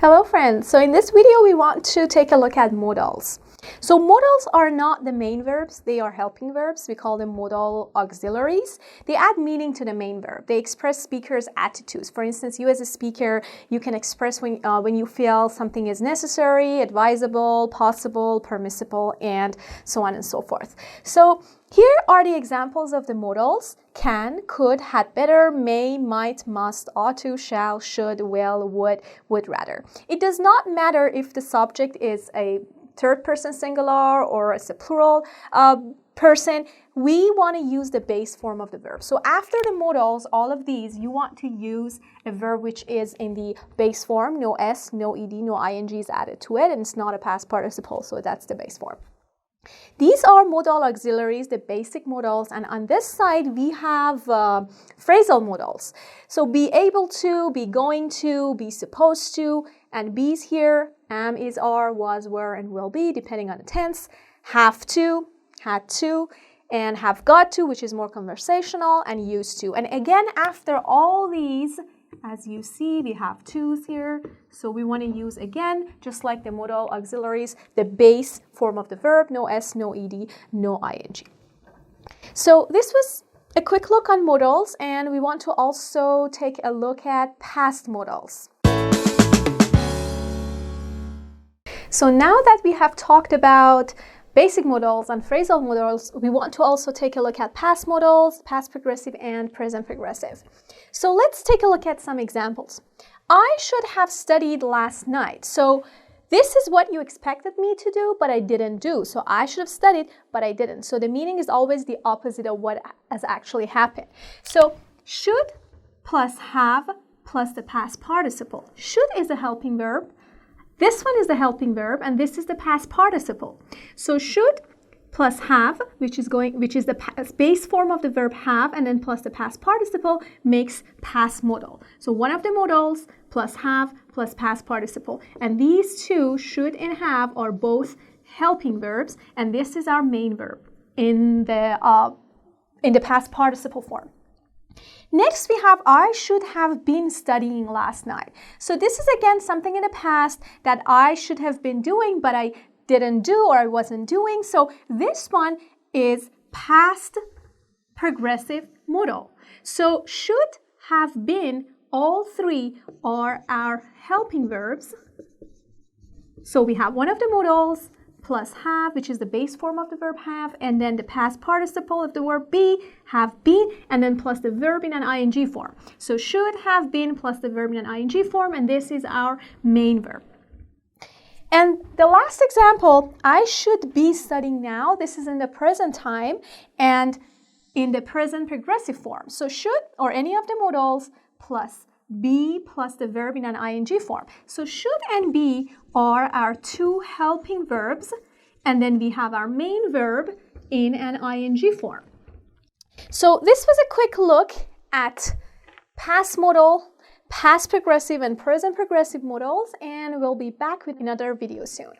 Hello friends, so in this video we want to take a look at modals. So modals are not the main verbs, they are helping verbs. We call them modal auxiliaries. They add meaning to the main verb. They express speakers' attitudes. For instance, you as a speaker, you can express when you feel something is necessary, advisable, possible, permissible, and so on and so forth. So here are the examples of the modals: can, could, had better, may, might, must, ought to, shall, should, will, would rather. It does not matter if the subject is a third person singular or it's a plural person. We want to use the base form of the verb. So after the modals, all of these, you want to use a verb which is in the base form, no s, no ed, no ing is added to it, and it's not a past participle, so that's the base form. These are modal auxiliaries, the basic modals, and on this side we have phrasal modals. So be able to, be going to, be supposed to, and be's here, am, is, are, was, were, and will be, depending on the tense. Have to, had to, and have got to, which is more conversational, and used to. And again, after all these, as you see, we have to's here. So we want to use, again, just like the modal auxiliaries, the base form of the verb, no s, no ed, no ing. So this was a quick look on modals, and we want to also take a look at past modals. So now that we have talked about basic modals and phrasal modals, we want to also take a look at past modals, past progressive and present progressive. So let's take a look at some examples. I should have studied last night. So this is what you expected me to do, but I didn't do. So I should have studied, but I didn't. So the meaning is always the opposite of what has actually happened. So should plus have plus the past participle. Should is a helping verb. This one is the helping verb, and this is the past participle. So should plus have, which is the base form of the verb have, and then plus the past participle makes past modal. So one of the modals plus have plus past participle. And these two, should and have, are both helping verbs, and this is our main verb in the past participle form. Next, we have I should have been studying last night. So this is again something in the past that I should have been doing, but I didn't do or I wasn't doing. So this one is past progressive modal. So should have been, all three are our helping verbs. So we have one of the modals plus have, which is the base form of the verb have, and then the past participle of the verb be, have been, and then plus the verb in an ing form. So should have been plus the verb in an ing form, and this is our main verb. And the last example, I should be studying now. This is in the present time and in the present progressive form. So should, or any of the modals, plus be plus the verb in an ing form. So should and be are our two helping verbs, and then we have our main verb in an ing form. So this was a quick look at past modal, past progressive, and present progressive modals, and we'll be back with another video soon.